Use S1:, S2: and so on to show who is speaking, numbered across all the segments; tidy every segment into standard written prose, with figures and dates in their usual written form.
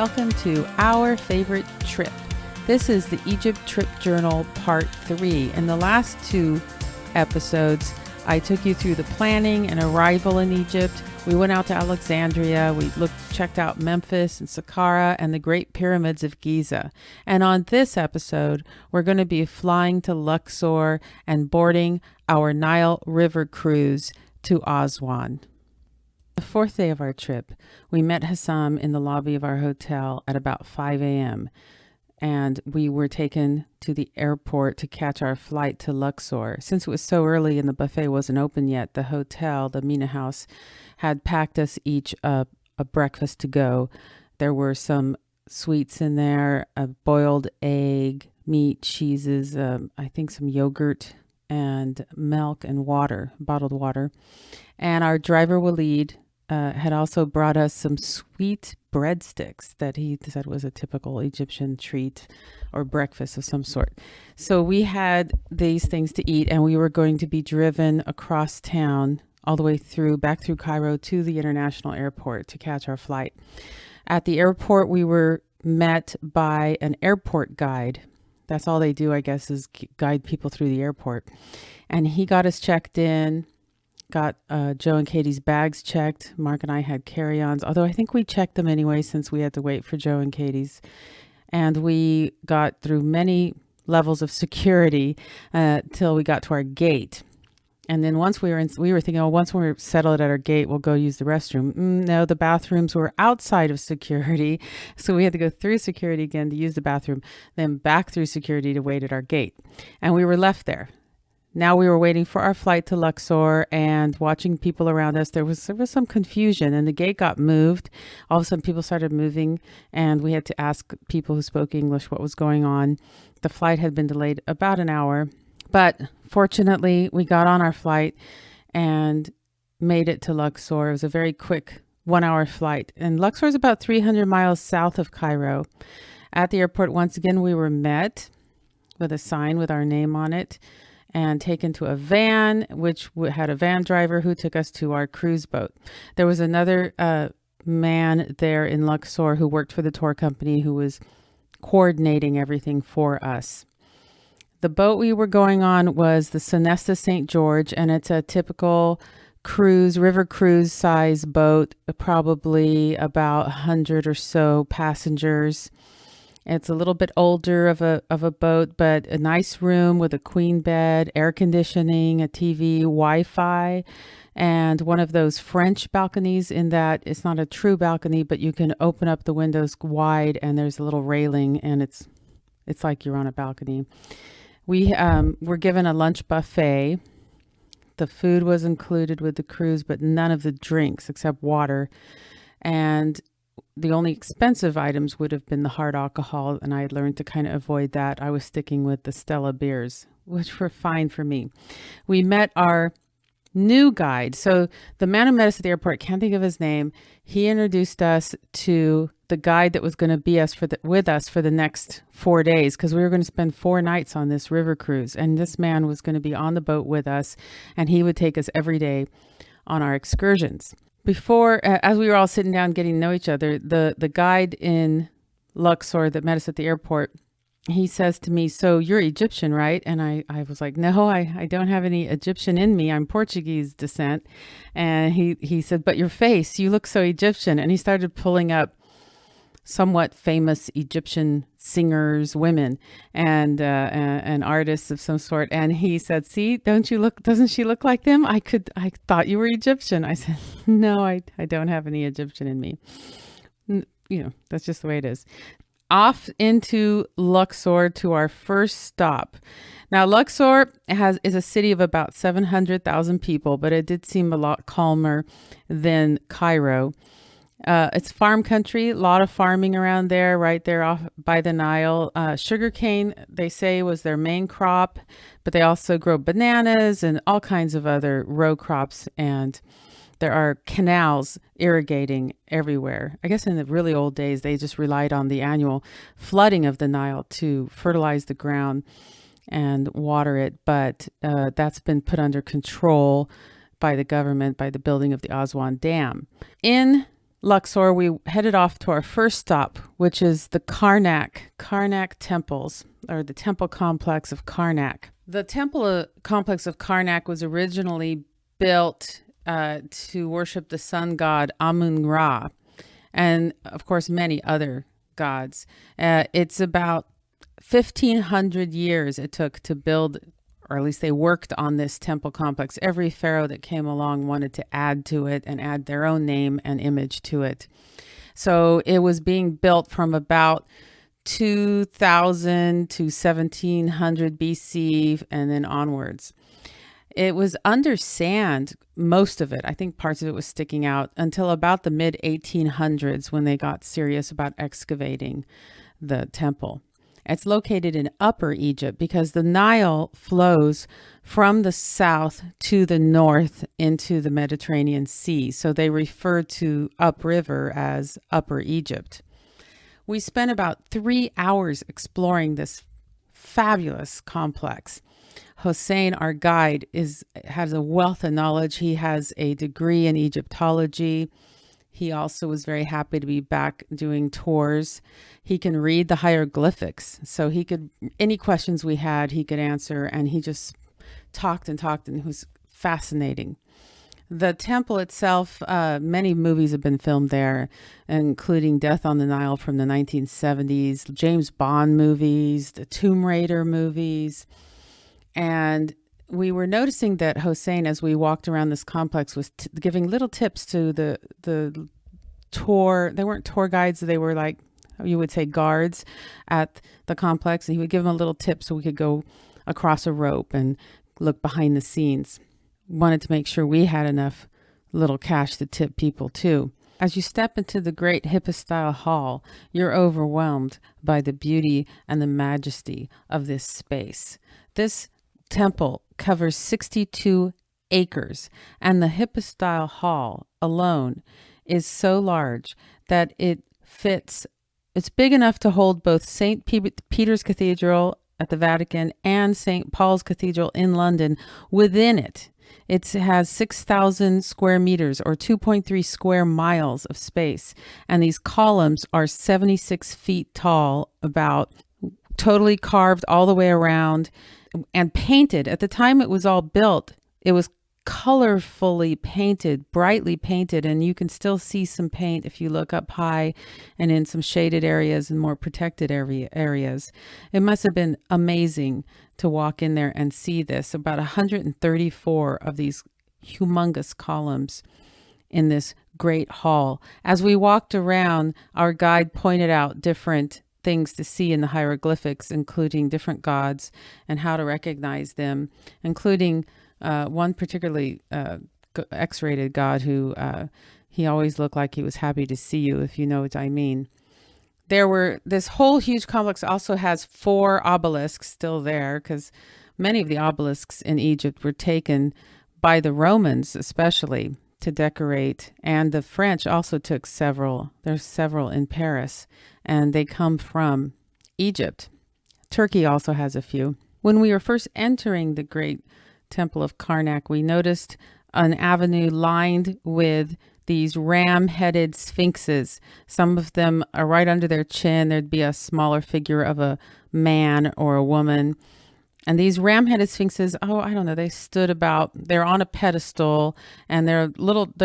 S1: Welcome to Our Favorite Trip. This is the Egypt Trip Journal Part 3. In the last two episodes, I took you through the planning and arrival in Egypt. We went out to Alexandria. We checked out Memphis and Saqqara and the Great Pyramids of Giza. And on this episode, we're going to be flying to Luxor and boarding our Nile River cruise to Aswan. The fourth day of our trip, we met Hassam in the lobby of our hotel at about 5 a.m. and we were taken to the airport to catch our flight to Luxor. Since it was so early and the buffet wasn't open yet, the hotel, the Mina House, had packed us each a breakfast to go. There were some sweets in there, a boiled egg, meat, cheeses, I think some yogurt and milk and water, bottled water. And our driver, Walid, had also brought us some sweet breadsticks that he said was a typical Egyptian treat or breakfast of some sort. So we had these things to eat, and we were going to be driven across town all the way back through Cairo to the international airport to catch our flight. At the airport, we were met by an airport guide. That's all they do, I guess, is guide people through the airport. And he got us checked in, got Joe and Katie's bags checked. Mark and I had carry-ons, although I think we checked them anyway since we had to wait for Joe and Katie's. And we got through many levels of security till we got to our gate. And then once we were thinking, once we're settled at our gate, we'll go use the restroom. No, the bathrooms were outside of security. So we had to go through security again to use the bathroom, then back through security to wait at our gate. And we were left there. Now we were waiting for our flight to Luxor and watching people around us. There was some confusion and the gate got moved. All of a sudden people started moving and we had to ask people who spoke English what was going on. The flight had been delayed about an hour, but fortunately we got on our flight and made it to Luxor. It was a very quick 1-hour flight. And Luxor is about 300 miles south of Cairo. At the airport, once again, we were met with a sign with our name on it and taken to a van, which had a van driver who took us to our cruise boat. There was another man there in Luxor who worked for the tour company who was coordinating everything for us. The boat we were going on was the Sonesta St. George, and it's a typical river cruise size boat, probably about 100 or so passengers. It's a little bit older of a boat, but a nice room with a queen bed, air conditioning, a TV, Wi-Fi, and one of those French balconies in that it's not a true balcony, but you can open up the windows wide and there's a little railing and it's like you're on a balcony. We were given a lunch buffet. The food was included with the cruise, but none of the drinks except water. And the only expensive items would have been the hard alcohol, and I had learned to kind of avoid that. I was sticking with the Stella beers, which were fine for me. We met our new guide. So the man who met us at the airport, can't think of his name. He introduced us to the guide that was going to be with us for the next 4 days, because we were going to spend 4 nights on this river cruise. And this man was going to be on the boat with us, and he would take us every day on our excursions. Before, as we were all sitting down getting to know each other, the guide in Luxor that met us at the airport, he says to me, "So you're Egyptian, right?" And I was like, "No, I don't have any Egyptian in me. I'm Portuguese descent." And he said, "But your face, you look so Egyptian." And he started pulling up somewhat famous Egyptian singers, women, and artists of some sort. And he said, "See, doesn't she look like them? I thought you were Egyptian." I said, "No, I don't have any Egyptian in me." That's just the way it is. Off into Luxor to our first stop. Now, Luxor is a city of about 700,000 people, but it did seem a lot calmer than Cairo. It's farm country, a lot of farming around there, right there off by the Nile. Sugarcane, they say, was their main crop, but they also grow bananas and all kinds of other row crops. And there are canals irrigating everywhere. I guess in the really old days, they just relied on the annual flooding of the Nile to fertilize the ground and water it. But that's been put under control by the government, by the building of the Aswan Dam. In Luxor, we headed off to our first stop, which is the Karnak temples, or the temple complex of Karnak. The temple complex of Karnak was originally built to worship the sun god Amun-Ra, and of course many other gods. It's about 1,500 years it took to build, or at least they worked on this temple complex. Every pharaoh that came along wanted to add to it and add their own name and image to it. So it was being built from about 2000 to 1700 BC and then onwards. It was under sand, most of it. I think parts of it was sticking out until about the mid 1800s when they got serious about excavating the temple. It's located in Upper Egypt because the Nile flows from the south to the north into the Mediterranean Sea. So they refer to upriver as Upper Egypt. We spent about 3 hours exploring this fabulous complex. Hossein, our guide, has a wealth of knowledge. He has a degree in Egyptology. He also was very happy to be back doing tours. He can read the hieroglyphics. So any questions we had, he could answer. And he just talked and it was fascinating. The temple itself, many movies have been filmed there, including Death on the Nile from the 1970s, James Bond movies, the Tomb Raider movies. And we were noticing that Hossein, as we walked around this complex, was giving little tips to the tour. They weren't tour guides. They were like, you would say, guards at the complex. And he would give them a little tip so we could go across a rope and look behind the scenes. Wanted to make sure we had enough little cash to tip people too. As you step into the great hypostyle hall, you're overwhelmed by the beauty and the majesty of this space. This temple covers 62 acres, and the hypostyle hall alone is so large that it's big enough to hold both St. Peter's Cathedral at the Vatican and St. Paul's Cathedral in London within it. It has 6,000 square meters or 2.3 square miles of space. And these columns are 76 feet tall, about totally carved all the way around and painted. At the time it was all built, it was colorfully painted, brightly painted, and you can still see some paint if you look up high and in some shaded areas and more protected areas. It must have been amazing to walk in there and see this. About 134 of these humongous columns in this great hall. As we walked around, our guide pointed out different things to see in the hieroglyphics, including different gods and how to recognize them, including one particularly X-rated god who he always looked like he was happy to see you, if you know what I mean. This whole huge complex also has 4 obelisks still there, because many of the obelisks in Egypt were taken by the Romans, especially to decorate, and the French also took several. There's several in Paris, and they come from Egypt. Turkey also has a few. When we were first entering the great Temple of Karnak, we noticed an avenue lined with these ram-headed sphinxes. Some of them are right under their chin. There'd be a smaller figure of a man or a woman. And these ram-headed sphinxes, I don't know, they're on a pedestal, and they're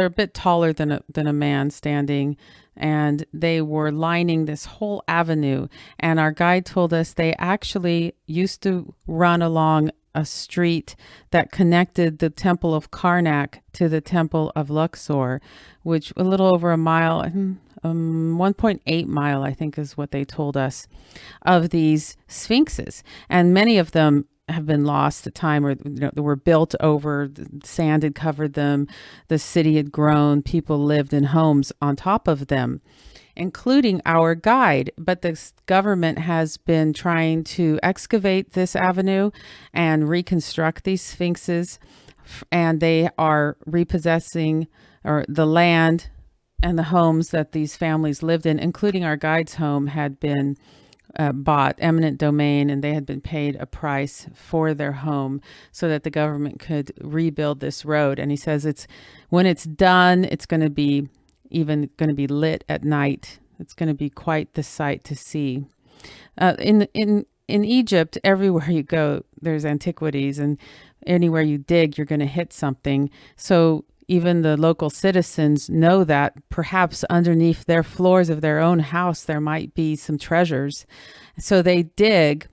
S1: a bit taller than a man standing. And they were lining this whole avenue. And our guide told us they actually used to run along a street that connected the Temple of Karnak to the Temple of Luxor, which a little over a mile, 1.8 mile, I think is what they told us, of these sphinxes. And many of them have been lost to time, or they were built over, the sand had covered them, the city had grown, people lived in homes on top of them, including our guide. But the government has been trying to excavate this avenue and reconstruct these sphinxes, and they are repossessing the land and the homes that these families lived in, including our guide's home, had been bought eminent domain, and they had been paid a price for their home so that the government could rebuild this road. And he says when it's done, it's going to be even going to be lit at night. It's going to be quite the sight to see. In Egypt, everywhere you go, there's antiquities, and anywhere you dig, you're going to hit something. So even the local citizens know that perhaps underneath their floors of their own house, there might be some treasures. So they dig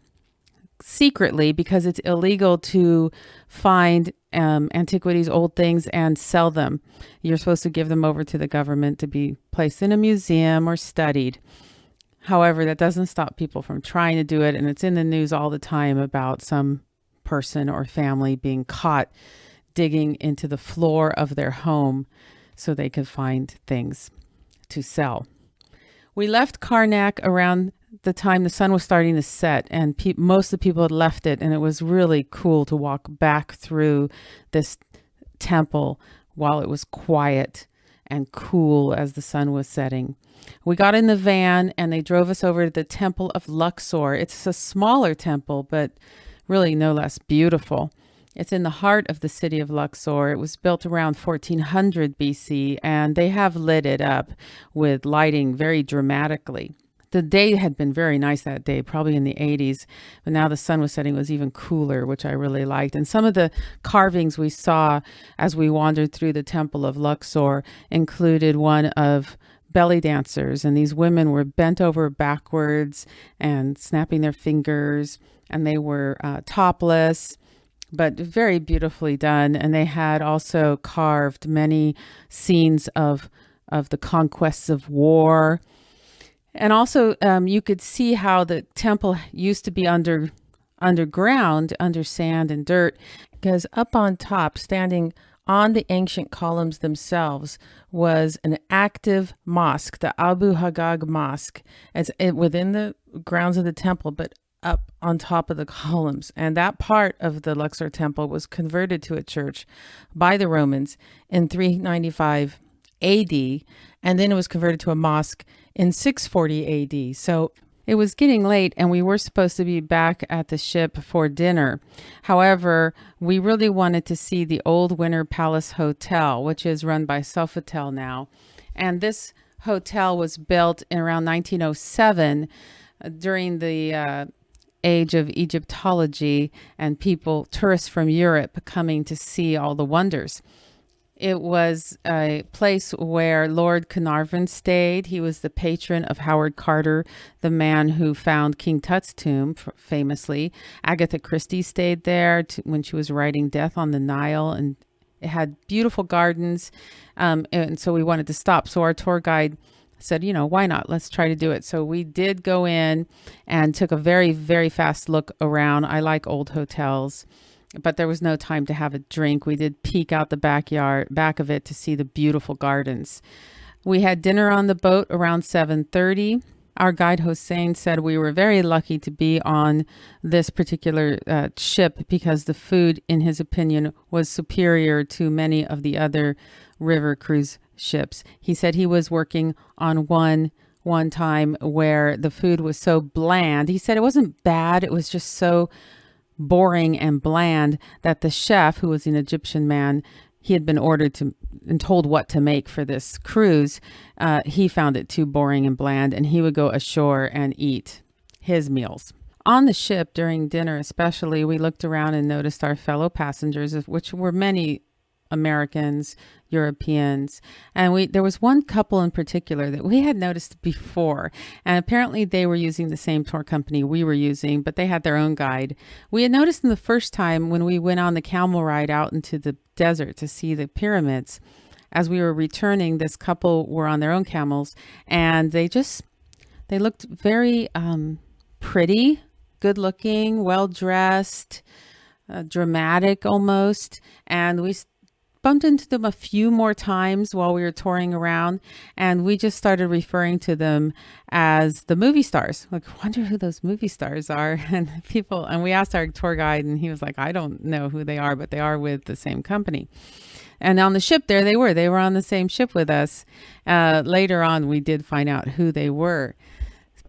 S1: secretly because it's illegal to find antiquities, old things, and sell them. You're supposed to give them over to the government to be placed in a museum or studied. However, that doesn't stop people from trying to do it. And it's in the news all the time about some person or family being caught digging into the floor of their home so they could find things to sell. We left Karnak around the time the sun was starting to set, and most of the people had left it, and it was really cool to walk back through this temple while it was quiet and cool as the sun was setting. We got in the van and they drove us over to the Temple of Luxor. It's a smaller temple, but really no less beautiful. It's in the heart of the city of Luxor. It was built around 1400 BC, and they have lit it up with lighting very dramatically. The day had been very nice that day, probably in the 80s, but now the sun was setting, was even cooler, which I really liked. And some of the carvings we saw as we wandered through the Temple of Luxor included one of belly dancers, and these women were bent over backwards and snapping their fingers, and they were topless, but very beautifully done. And they had also carved many scenes of the conquests of war. And also you could see how the temple used to be underground, under sand and dirt, because up on top, standing on the ancient columns themselves, was an active mosque, the Abu Hagag Mosque, within the grounds of the temple, but up on top of the columns. And that part of the Luxor temple was converted to a church by the Romans in 395 AD, and then it was converted to a mosque in 640 AD. So it was getting late, and we were supposed to be back at the ship for dinner. However, we really wanted to see the old Winter Palace Hotel, which is run by Sofitel now. And this hotel was built in around 1907 during the age of Egyptology and tourists from Europe coming to see all the wonders. It was a place where Lord Carnarvon stayed. He was the patron of Howard Carter, the man who found King Tut's tomb, famously. Agatha Christie stayed there when she was writing Death on the Nile, and it had beautiful gardens. And so we wanted to stop. So our tour guide said, why not? Let's try to do it. So we did go in and took a very, very fast look around. I like old hotels, but there was no time to have a drink. We did peek out the back of it to see the beautiful gardens. We had dinner on the boat around 7:30. Our guide Hossein said we were very lucky to be on this particular ship because the food, in his opinion, was superior to many of the other river cruise ships. He said he was working on one time where the food was so bland. He said it wasn't bad. It was just so boring and bland that the chef, who was an Egyptian man, he had been ordered and told what to make for this cruise. He found it too boring and bland, and he would go ashore and eat his meals. On the ship during dinner especially, we looked around and noticed our fellow passengers, which were many Americans, Europeans, and there was one couple in particular that we had noticed before, and apparently they were using the same tour company we were using, but they had their own guide. We had noticed them the first time when we went on the camel ride out into the desert to see the pyramids. As we were returning, this couple were on their own camels, and they looked very pretty, good looking, well dressed, dramatic almost, and we bumped into them a few more times while we were touring around, and we just started referring to them as the movie stars. Like, wonder who those movie stars are. And we asked our tour guide, and he was like, I don't know who they are, but they are with the same company. And on the ship there, they were on the same ship with us. Later on, we did find out who they were,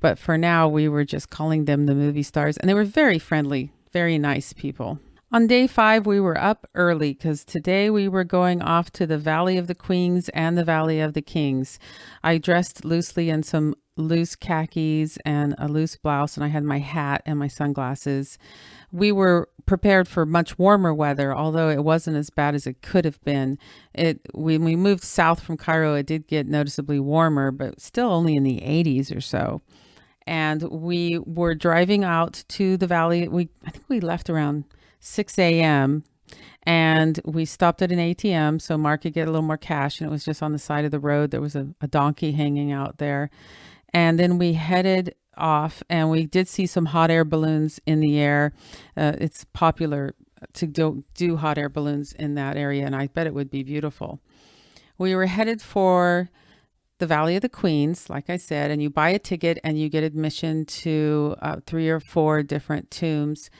S1: but for now we were just calling them the movie stars, and they were very friendly, very nice people. On day 5, we were up early because today we were going off to the Valley of the Queens and the Valley of the Kings. I dressed loosely in some loose khakis and a loose blouse, and I had my hat and my sunglasses. We were prepared for much warmer weather, although it wasn't as bad as it could have been. When we moved south from Cairo, it did get noticeably warmer, but still only in the 80s or so. And we were driving out to the valley. I think we left around 6 a.m. and we stopped at an ATM so Mark could get a little more cash, and it was just on the side of the road. There was a donkey hanging out there. And then we headed off, and we did see some hot air balloons in the air. It's popular to do hot air balloons in that area, and I bet it would be beautiful. We were headed for the Valley of the Queens, like I said, and you buy a ticket and you get admission to 3 or 4 different tombs.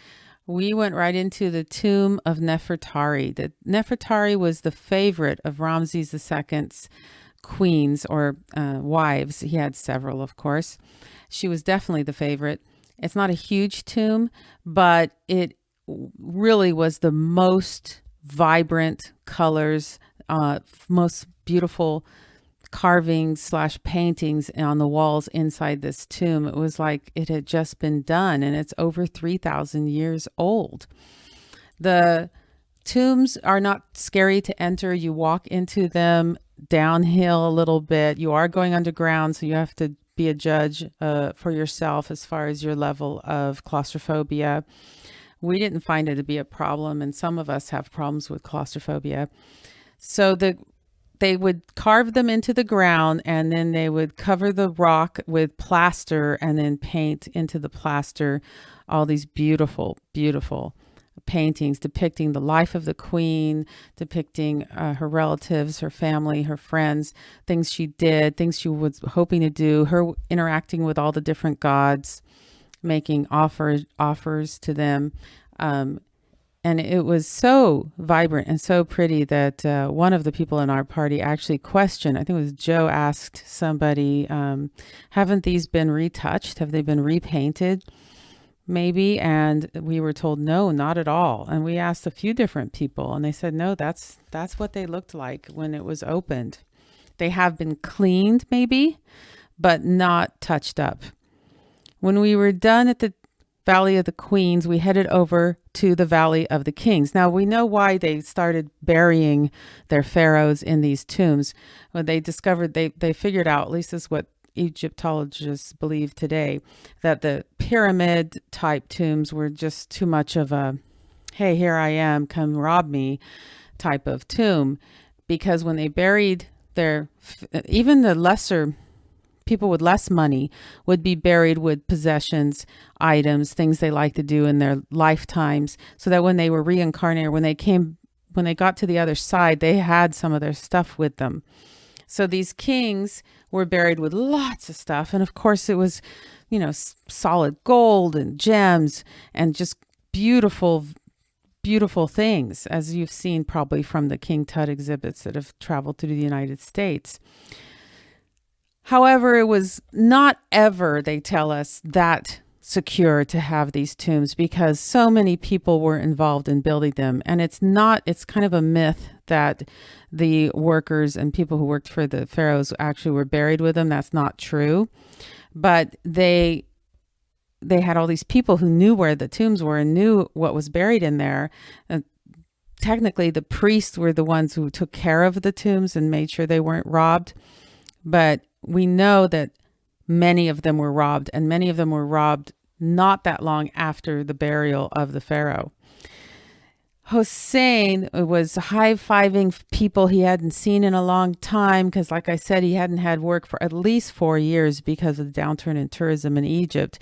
S1: We went right into the tomb of Nefertari. The Nefertari was the favorite of Ramses II's queens or wives. He had several, of course. She was definitely the favorite. It's not a huge tomb, but it really was the most vibrant colors, most beautiful carvings / paintings on the walls inside this tomb. It was like it had just been done, and it's over 3,000 years old. The tombs are not scary to enter. You walk into them downhill a little bit. You are going underground, so you have to be a judge for yourself as far as your level of claustrophobia. We didn't find it to be a problem, and some of us have problems with claustrophobia. So they would carve them into the ground, and then they would cover the rock with plaster and then paint into the plaster all these beautiful, beautiful paintings depicting the life of the queen, depicting her relatives, her family, her friends, things she did, things she was hoping to do, her interacting with all the different gods, making offers to them. And it was so vibrant and so pretty that one of the people in our party actually questioned, I think it was Joe, asked somebody, haven't these been retouched? Have they been repainted? Maybe. And we were told, no, not at all. And we asked a few different people, and they said, no, that's what they looked like when it was opened. They have been cleaned maybe, but not touched up. When we were done at the Valley of the Queens, we headed over to the Valley of the Kings. Now, we know why they started burying their pharaohs in these tombs. When they discovered, they figured out, at least this is what Egyptologists believe today, that the pyramid type tombs were just too much of a, hey, here I am, come rob me type of tomb. Because when they buried even the lesser people with less money would be buried with possessions, items, things they like to do in their lifetimes, so that when they were reincarnated, when they got to the other side, they had some of their stuff with them. So these kings were buried with lots of stuff. And of course it was, solid gold and gems and just beautiful, beautiful things, as you've seen probably from the King Tut exhibits that have traveled to the United States. However, it was not ever, they tell us, that secure to have these tombs because so many people were involved in building them. And it's kind of a myth that the workers and people who worked for the pharaohs actually were buried with them. That's not true. But they had all these people who knew where the tombs were and knew what was buried in there. Technically, the priests were the ones who took care of the tombs and made sure they weren't robbed. But we know that many of them were robbed, and many of them were robbed not that long after the burial of the pharaoh. Hossein was high-fiving people he hadn't seen in a long time because, like I said, he hadn't had work for at least 4 years because of the downturn in tourism in Egypt.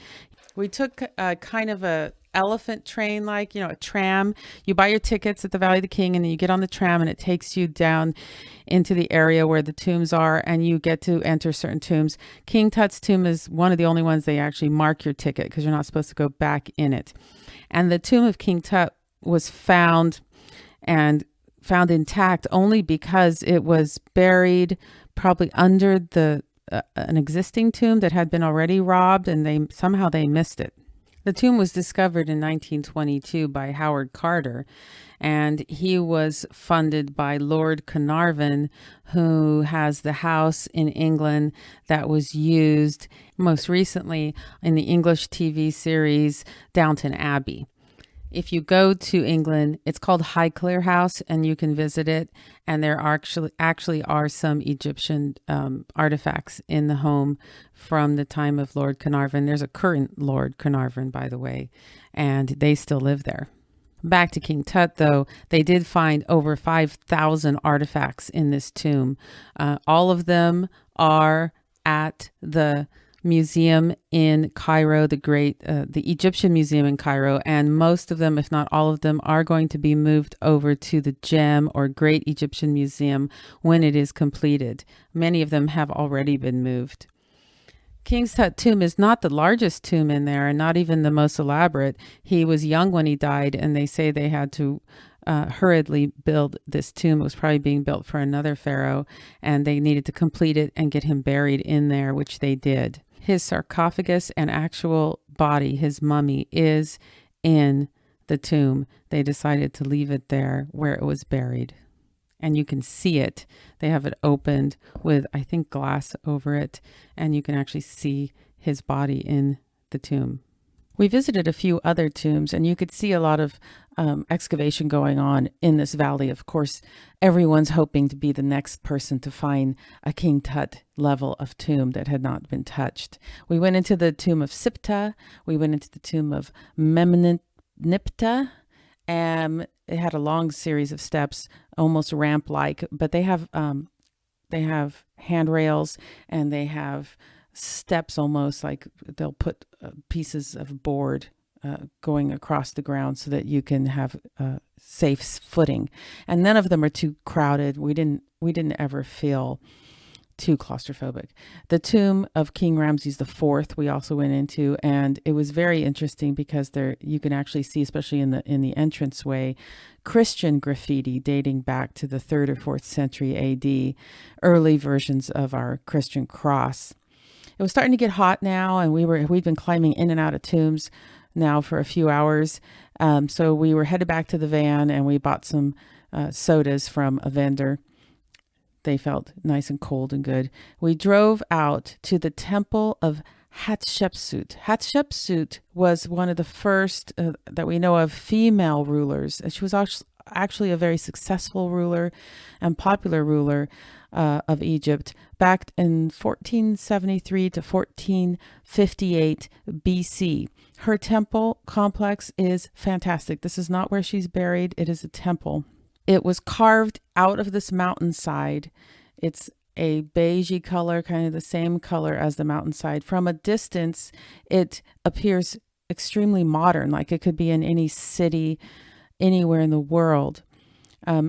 S1: We took kind of a elephant train, like, a tram. You buy your tickets at the Valley of the King, and then you get on the tram, and it takes you down into the area where the tombs are, and you get to enter certain tombs. King Tut's tomb is one of the only ones they actually mark your ticket because you're not supposed to go back in it. And the tomb of King Tut was found intact only because it was buried probably under an existing tomb that had been already robbed, and they somehow missed it. The tomb was discovered in 1922 by Howard Carter, and he was funded by Lord Carnarvon, who has the house in England that was used most recently in the English TV series Downton Abbey. If you go to England, it's called Highclere House, and you can visit it. And there are actually are some Egyptian artifacts in the home from the time of Lord Carnarvon. There's a current Lord Carnarvon, by the way, and they still live there. Back to King Tut, though, they did find over 5,000 artifacts in this tomb. All of them are at the museum in Cairo, the Egyptian museum in Cairo, and most of them, if not all of them, are going to be moved over to the Gem or Great Egyptian Museum when it is completed. Many of them have already been moved. King Tut tomb is not the largest tomb in there, and not even the most elaborate. He was young when he died, and they say they had to hurriedly build this tomb. It was probably being built for another pharaoh, and they needed to complete it and get him buried in there, which they did. His sarcophagus and actual body, his mummy, is in the tomb. They decided to leave it there where it was buried. And you can see it. They have it opened with, I think, glass over it, and you can actually see his body in the tomb. We visited a few other tombs, and you could see a lot of excavation going on in this valley. Of course, everyone's hoping to be the next person to find a King Tut level of tomb that had not been touched. We went into the tomb of Siptah. We went into the tomb of Memniptah. And it had a long series of steps, almost ramp-like, but they have handrails, and they have steps almost like they'll put pieces of board going across the ground so that you can have safe footing. And none of them are too crowded. We didn't ever feel too claustrophobic. The tomb of King Ramses IV we also went into, and it was very interesting because there you can actually see, especially in the entranceway, Christian graffiti dating back to the 3rd or 4th century AD, early versions of our Christian cross. It was starting to get hot now, and we'd been climbing in and out of tombs now for a few hours. So we were headed back to the van, and we bought some sodas from a vendor. They felt nice and cold and good. We drove out to the temple of Hatshepsut. Hatshepsut was one of the first that we know of female rulers. She was actually a very successful ruler and popular ruler of Egypt back in 1473 to 1458 BC. Her temple complex is fantastic. This is not where she's buried. It is a temple. It was carved out of this mountainside. It's a beigey color, kind of the same color as the mountainside. From a distance, it appears extremely modern, like it could be in any city, anywhere in the world.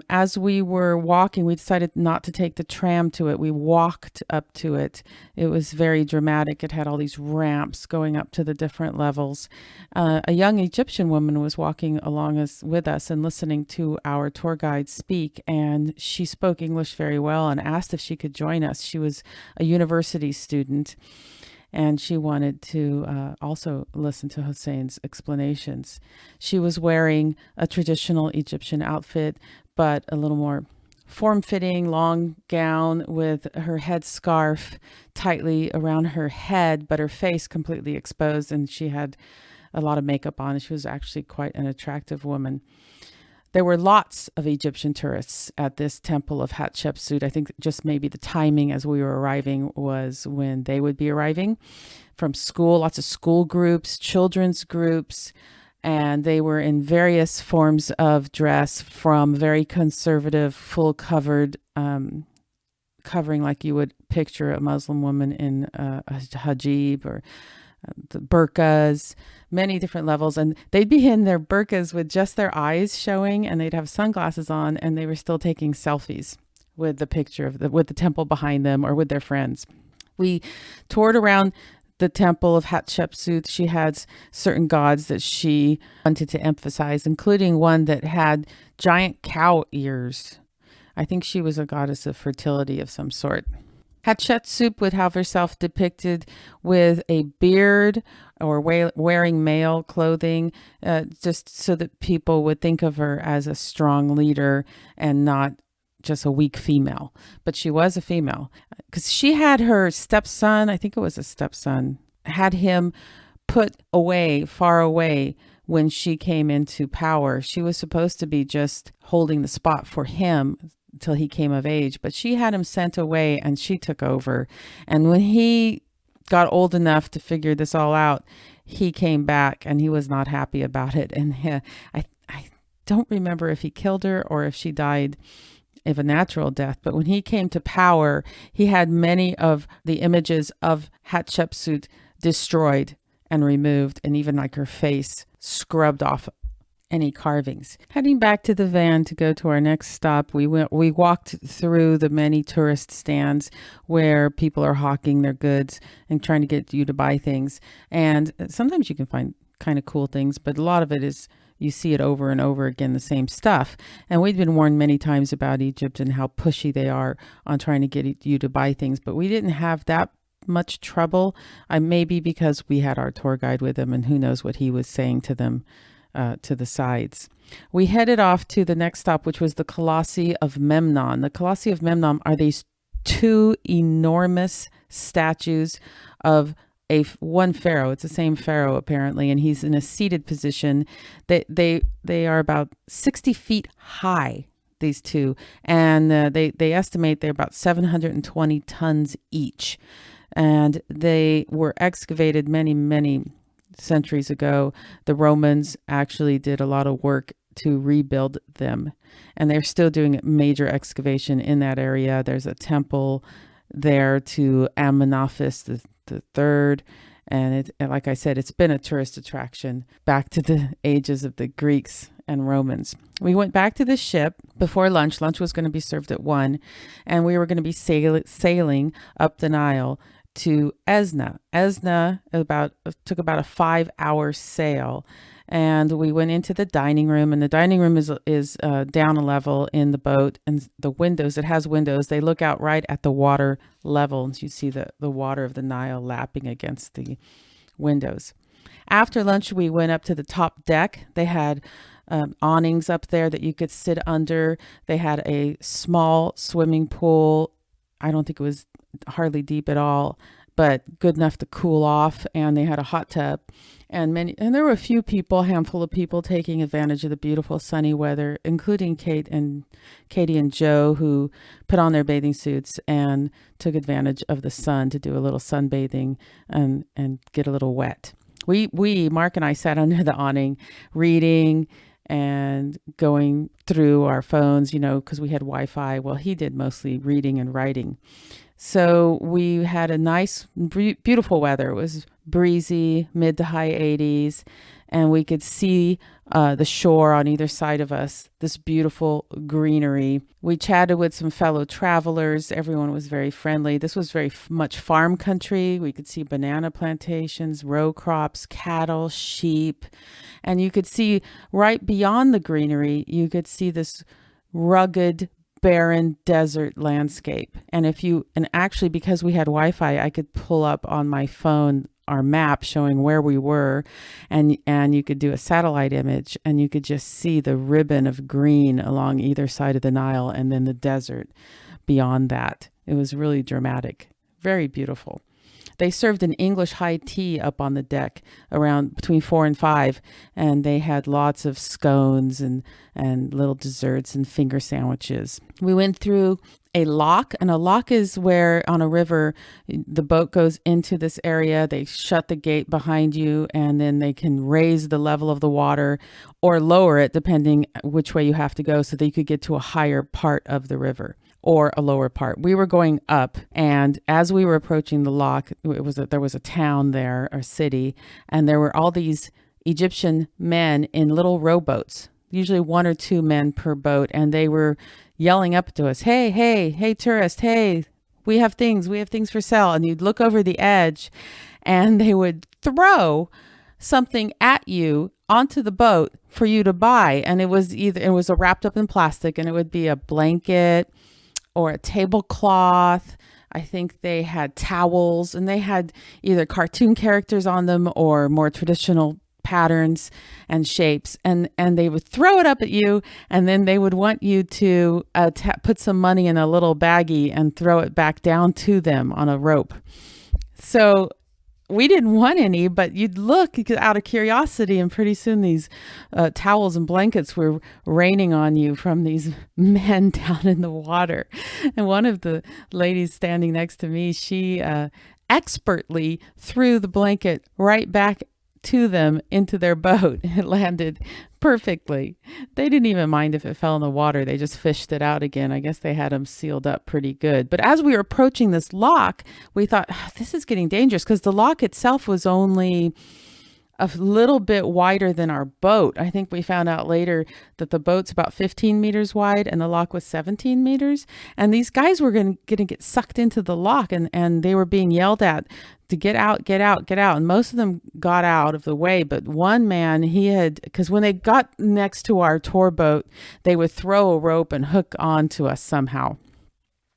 S1: As we were walking, we decided not to take the tram to it. We walked up to it. It was very dramatic. It had all these ramps going up to the different levels. A young Egyptian woman was walking along with us and listening to our tour guide speak, and she spoke English very well and asked if she could join us. She was a university student, and she wanted to also listen to Hussein's explanations. She was wearing a traditional Egyptian outfit, but a little more form-fitting, long gown with her headscarf tightly around her head, but her face completely exposed, and she had a lot of makeup on. She was actually quite an attractive woman. There were lots of Egyptian tourists at this temple of Hatshepsut. I think just maybe the timing as we were arriving was when they would be arriving from school, lots of school groups, children's groups, and they were in various forms of dress, from very conservative, full covered, covering like you would picture a Muslim woman in a hijab, or the burqas, many different levels. And they'd be in their burqas with just their eyes showing, and they'd have sunglasses on, and they were still taking selfies with the picture of with the temple behind them or with their friends. We toured around the temple of Hatshepsut. She had certain gods that she wanted to emphasize, including one that had giant cow ears. I think she was a goddess of fertility of some sort. Hatshepsut would have herself depicted with a beard or wearing male clothing, just so that people would think of her as a strong leader and not just a weak female. But she was a female because she had her stepson, I think it was a stepson, had him put away, far away when she came into power. She was supposed to be just holding the spot for him till he came of age, but she had him sent away and she took over. And when he got old enough to figure this all out, he came back and he was not happy about it. And I don't remember if he killed her or if she died of a natural death, but when he came to power, he had many of the images of Hatshepsut destroyed and removed, and even like her face scrubbed off any carvings. Heading back to the van to go to our next stop, we walked through the many tourist stands where people are hawking their goods and trying to get you to buy things. And sometimes you can find kind of cool things, but a lot of it is you see it over and over again, the same stuff. And we've been warned many times about Egypt and how pushy they are on trying to get you to buy things, but we didn't have that much trouble. Maybe because we had our tour guide with him, and who knows what he was saying to them to the sides. We headed off to the next stop, which was the Colossi of Memnon. The Colossi of Memnon are these two enormous statues of one pharaoh. It's the same pharaoh apparently, and he's in a seated position. They are about 60 feet high, these two, and they estimate they're about 720 tons each. And they were excavated many centuries ago. The Romans actually did a lot of work to rebuild them, and they're still doing major excavation in that area. There's a temple there to Amenophis the third, and like I said, it's been a tourist attraction back to the ages of the Greeks and Romans. We went back to the ship before lunch. Lunch was going to be served at 1, and we were going to be sailing up the Nile to Esna. Esna took about a 5-hour sail, and we went into the dining room, and the dining room is down a level in the boat, and the windows, it has windows, they look out right at the water level, and you see the water of the Nile lapping against the windows. After lunch, we went up to the top deck. They had awnings up there that you could sit under. They had a small swimming pool. I don't think it was hardly deep at all, but good enough to cool off. And they had a hot tub, and there were a handful of people taking advantage of the beautiful sunny weather, including Katie and Joe, who put on their bathing suits and took advantage of the sun to do a little sunbathing and get a little wet. Mark and I sat under the awning reading and going through our phones, because we had Wi-Fi. Well, he did mostly reading and writing. So we had a nice, beautiful weather. It was breezy, mid to high 80s, and we could see the shore on either side of us, this beautiful greenery. We chatted with some fellow travelers. Everyone was very friendly. This was very much farm country. We could see banana plantations, row crops, cattle, sheep, and you could see right beyond the greenery, you could see this rugged, barren desert landscape. And actually, because we had Wi-Fi, I could pull up on my phone our map showing where we were, and you could do a satellite image, and you could just see the ribbon of green along either side of the Nile, and then the desert beyond that. It was really dramatic, very beautiful. They served an English high tea up on the deck around between 4 and 5, and they had lots of scones and little desserts and finger sandwiches. We went through a lock, and a lock is where on a river the boat goes into this area. They shut the gate behind you, and then they can raise the level of the water or lower it depending which way you have to go, so that you could get to a higher part of the river or a lower part. We were going up, and as we were approaching the lock, there was a town there, or city, and there were all these Egyptian men in little rowboats, usually 1 or 2 men per boat, and they were yelling up to us, hey, tourist, hey, we have things for sale. And you'd look over the edge, and they would throw something at you onto the boat for you to buy, and it was wrapped up in plastic, and it would be a blanket or a tablecloth. I think they had towels, and they had either cartoon characters on them or more traditional patterns and shapes, and they would throw it up at you, and then they would want you to put some money in a little baggie and throw it back down to them on a rope. So we didn't want any, but you'd look out of curiosity, and pretty soon these towels and blankets were raining on you from these men down in the water. And one of the ladies standing next to me, she expertly threw the blanket right back to them into their boat. It landed perfectly. They didn't even mind if it fell in the water. They just fished it out again. I guess they had them sealed up pretty good. But as we were approaching this lock, we thought, this is getting dangerous, because the lock itself was only a little bit wider than our boat. I think we found out later that the boat's about 15 meters wide and the lock was 17 meters. And these guys were going to get sucked into the lock, and they were being yelled at to get out, get out, get out. And most of them got out of the way. But one man, because when they got next to our tour boat, they would throw a rope and hook onto us somehow.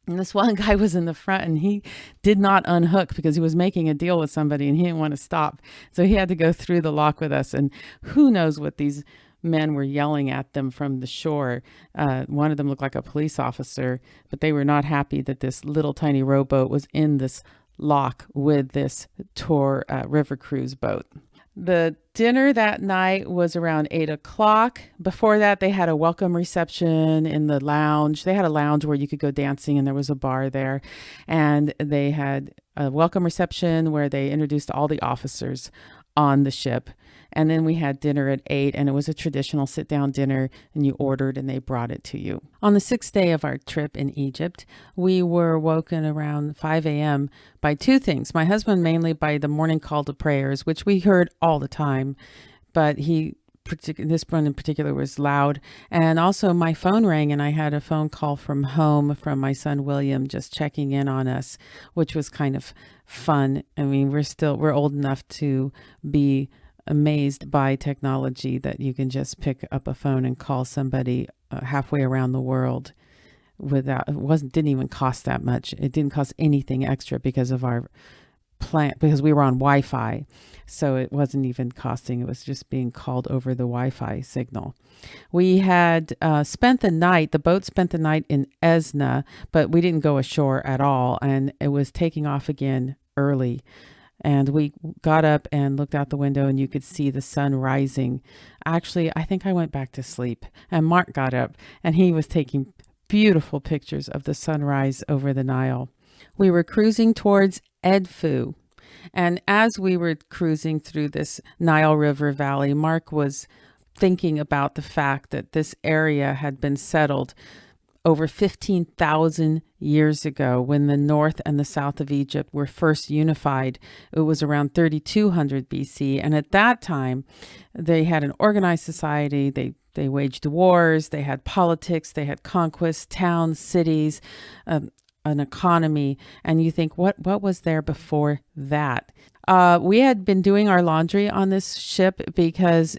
S1: And this one guy was in the front, and he did not unhook because he was making a deal with somebody and he didn't want to stop. So he had to go through the lock with us. And who knows what these men were yelling at them from the shore. One of them looked like a police officer, but they were not happy that this little tiny rowboat was in this lock with this tour river cruise boat. The dinner that night was around 8:00. Before that, they had a welcome reception in the lounge. They had a lounge where you could go dancing, and there was a bar there. And they had a welcome reception where they introduced all the officers on the ship. And then we had dinner at 8, and it was a traditional sit-down dinner, and you ordered and they brought it to you. On the 6th day of our trip in Egypt, we were woken around 5 a.m. by two things. My husband mainly by the morning call to prayers, which we heard all the time, but this one in particular was loud. And also my phone rang, and I had a phone call from home from my son William, just checking in on us, which was kind of fun. I mean, we're old enough to be amazed by technology that you can just pick up a phone and call somebody halfway around the world didn't even cost that much. It didn't cost anything extra because of our plan, because we were on Wi-Fi. So it wasn't even costing, it was just being called over the Wi-Fi signal. We had the boat spent the night in Esna, but we didn't go ashore at all. And it was taking off again early. And we got up and looked out the window, and you could see the sun rising. Actually, I think I went back to sleep, and Mark got up, and he was taking beautiful pictures of the sunrise over the Nile. We were cruising towards Edfu. And as we were cruising through this Nile River Valley, Mark was thinking about the fact that this area had been settled over 15,000 years ago when the north and the south of Egypt were first unified. It was around 3200 BC. And at that time, they had an organized society. They waged wars. They had politics. They had conquests, towns, cities, an economy. And you think, what was there before that? We had been doing our laundry on this ship because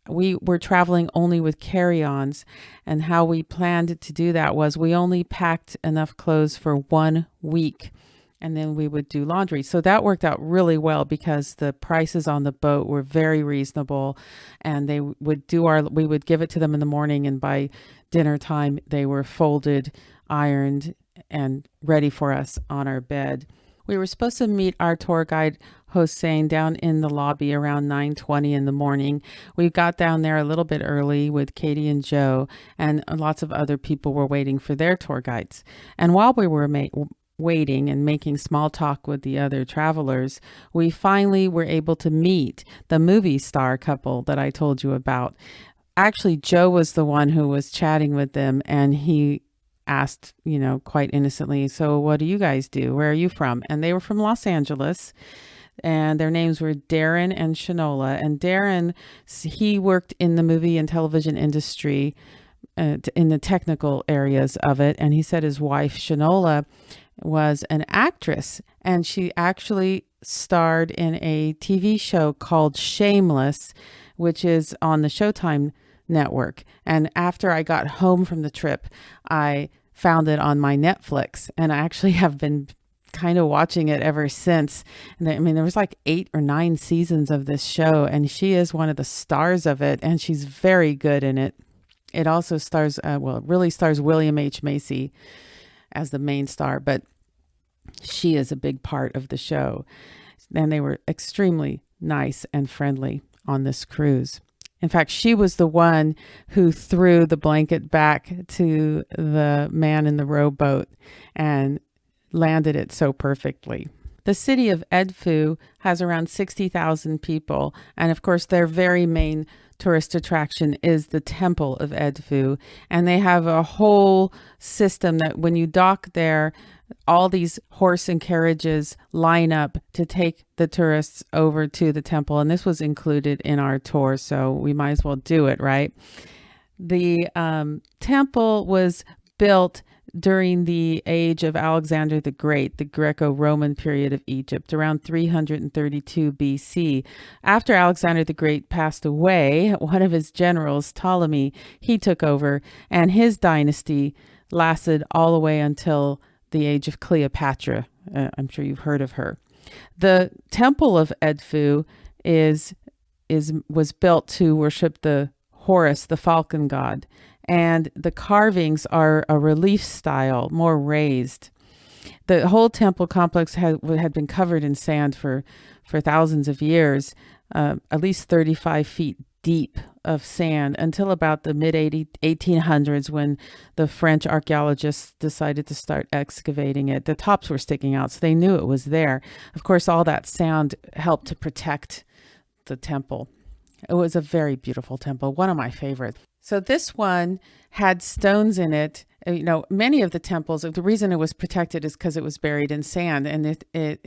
S1: we were traveling only with carry-ons, and how we planned to do that was we only packed enough clothes for 1 week, and then we would do laundry. So that worked out really well because the prices on the boat were very reasonable, and we would give it to them in the morning, and by dinner time they were folded, ironed, and ready for us on our bed. We were supposed to meet our tour guide, Hossein, down in the lobby around 9:20 in the morning. We got down there a little bit early with Katie and Joe, and lots of other people were waiting for their tour guides. And while we were waiting and making small talk with the other travelers, we finally were able to meet the movie star couple that I told you about. Actually, Joe was the one who was chatting with them, and he asked, quite innocently, "So what do you guys do? Where are you from?" And they were from Los Angeles, and their names were Darren and Shanola. And Darren, he worked in the movie and television industry in the technical areas of it. And he said his wife, Shanola, was an actress, and she actually starred in a TV show called Shameless, which is on the Showtime network. And after I got home from the trip, I found it on my Netflix, and I actually have been kind of watching it ever since. And I mean, there was like 8 or 9 seasons of this show, and she is one of the stars of it, and she's very good in it. It also stars, it really stars William H. Macy as the main star, but she is a big part of the show. And they were extremely nice and friendly on this cruise. In fact, she was the one who threw the blanket back to the man in the rowboat and landed it so perfectly. The city of Edfu has around 60,000 people. And of course, their very main tourist attraction is the Temple of Edfu. And they have a whole system that when you dock there, all these horse and carriages line up to take the tourists over to the temple. And this was included in our tour, so we might as well do it, right? The temple was built during the age of Alexander the Great, the Greco-Roman period of Egypt, around 332 BC. After Alexander the Great passed away, one of his generals, Ptolemy, he took over, and his dynasty lasted all the way until the age of Cleopatra. I'm sure you've heard of her. The Temple of Edfu was built to worship the Horus, the falcon god, and the carvings are a relief style, more raised. The whole temple complex had been covered in sand for thousands of years, at least 35 feet deep of sand, until about the mid-1800s when the French archaeologists decided to start excavating it. The tops were sticking out, so they knew it was there. Of course, all that sand helped to protect the temple. It was a very beautiful temple, one of my favorites. So this one had stones in it. You know, many of the temples, the reason it was protected is because it was buried in sand, and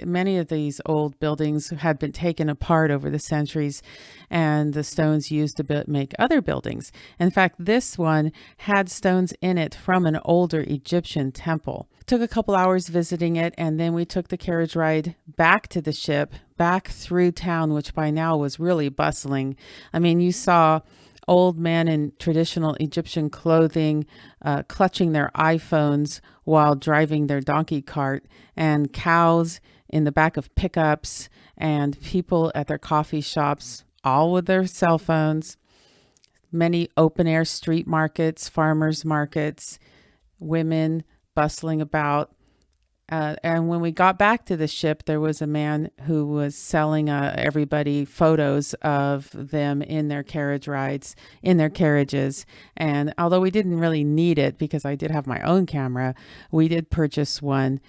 S1: many of these old buildings had been taken apart over the centuries, and the stones used to make other buildings. In fact, this one had stones in it from an older Egyptian temple. Took a couple hours visiting it, and then we took the carriage ride back to the ship, back through town, which by now was really bustling. I mean, you saw old men in traditional Egyptian clothing, clutching their iPhones while driving their donkey cart, and cows in the back of pickups, and people at their coffee shops, all with their cell phones. Many open-air street markets, farmers markets, women bustling about. And when we got back to the ship, there was a man who was selling everybody photos of them in their carriage rides, in their carriages. And although we didn't really need it because I did have my own camera, we did purchase one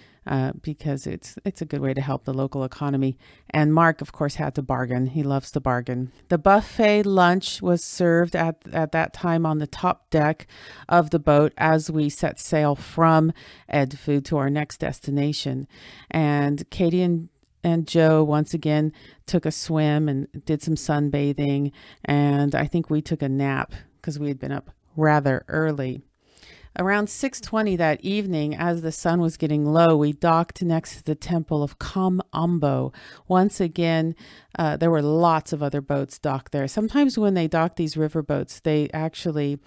S1: because it's a good way to help the local economy. And Mark, of course, had to bargain. He loves to bargain. The buffet lunch was served at that time on the top deck of the boat as we set sail from Edfu to our next destination. And Katie and Joe once again took a swim and did some sunbathing. And I think we took a nap because we had been up rather early. Around 6:20 that evening, as the sun was getting low, we docked next to the temple of Kom-Ombo. Once again, there were lots of other boats docked there. Sometimes when they dock these river boats, they actually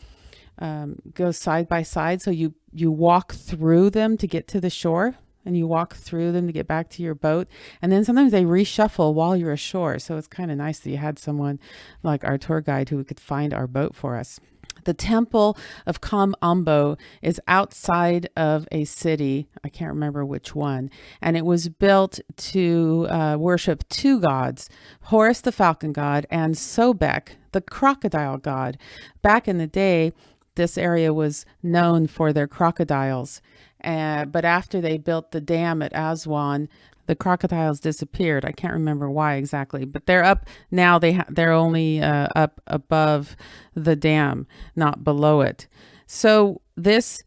S1: go side by side. So you walk through them to get to the shore, and you walk through them to get back to your boat. And then sometimes they reshuffle while you're ashore. So it's kind of nice that you had someone like our tour guide who could find our boat for us. The temple of Kom-Ombo is outside of a city. I can't remember which one. And it was built to worship 2 gods, Horus the falcon god and Sobek, the crocodile god. Back in the day, this area was known for their crocodiles. But after they built the dam at Aswan, the crocodiles disappeared. I can't remember why exactly, but they're up now. They're only up above the dam, not below it. So this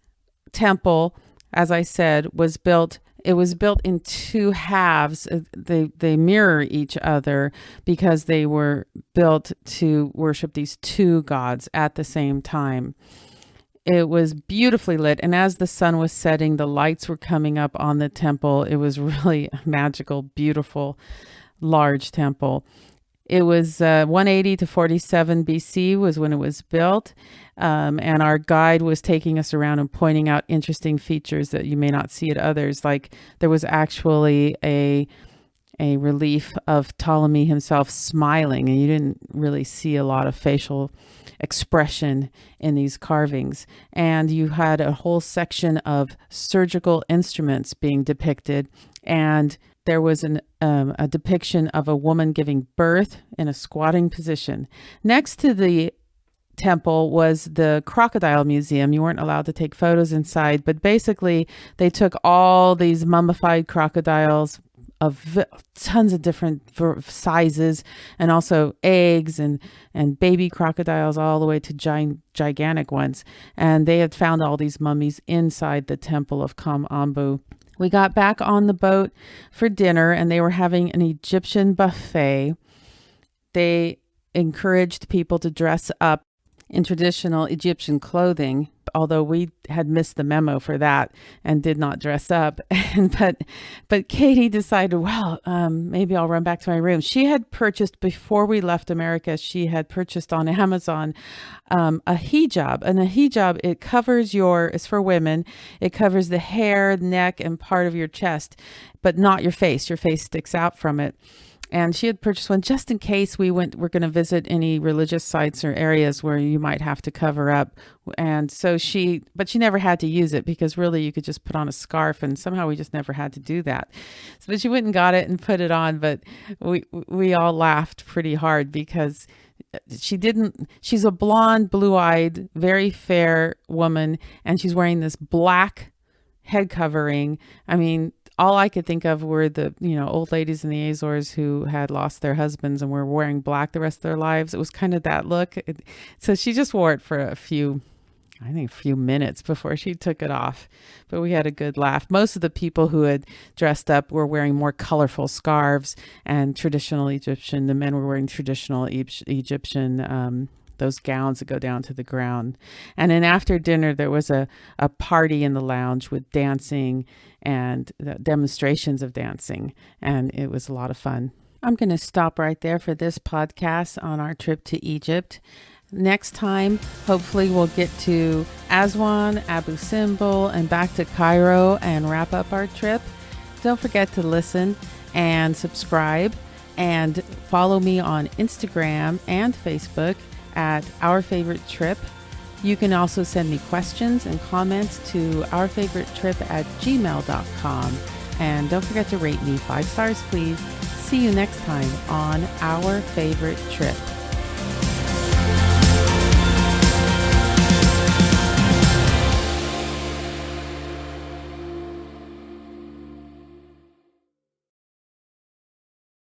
S1: temple, as I said, was built. It was built in 2 halves. They mirror each other because they were built to worship these 2 gods at the same time. It was beautifully lit, and as the sun was setting, the lights were coming up on the temple. It was really a magical, beautiful, large temple. It was 180 to 47 BC was when it was built. And our guide was taking us around and pointing out interesting features that you may not see at others. Like there was actually a relief of Ptolemy himself smiling, and you didn't really see a lot of facial expression in these carvings. And you had a whole section of surgical instruments being depicted, and there was a depiction of a woman giving birth in a squatting position. Next to the temple was the crocodile museum. You weren't allowed to take photos inside, but basically they took all these mummified crocodiles of tons of different sizes, and also eggs and baby crocodiles all the way to gigantic ones. And they had found all these mummies inside the temple of Kam Ambu. We got back on the boat for dinner, and they were having an Egyptian buffet. They encouraged people to dress up in traditional Egyptian clothing, although we had missed the memo for that and did not dress up. But Katie decided, well, maybe I'll run back to my room. She had purchased, before we left America, she had purchased on Amazon a hijab. And a hijab, it covers it's for women. It covers the hair, neck, and part of your chest, but not your face. Your face sticks out from it. And she had purchased one just in case we're going to visit any religious sites or areas where you might have to cover up. And so but she never had to use it, because really you could just put on a scarf, and somehow we just never had to do that. So, but she went and got it and put it on, but we all laughed pretty hard because she's a blonde, blue-eyed, very fair woman, and she's wearing this black head covering. I mean, all I could think of were the, old ladies in the Azores who had lost their husbands and were wearing black the rest of their lives. It was kind of that look. So she just wore it for a few minutes before she took it off. But we had a good laugh. Most of the people who had dressed up were wearing more colorful scarves and traditional Egyptian. The men were wearing traditional Egyptian those gowns that go down to the ground. And then after dinner, there was a party in the lounge with dancing and demonstrations of dancing. And it was a lot of fun. I'm going to stop right there for this podcast on our trip to Egypt. Next time, hopefully we'll get to Aswan, Abu Simbel, and back to Cairo and wrap up our trip. Don't forget to listen and subscribe and follow me on Instagram and Facebook at Our Favorite Trip. You can also send me questions and comments to ourfavoritetrip@gmail.com. And don't forget to rate me 5 stars, please. See you next time on Our Favorite Trip.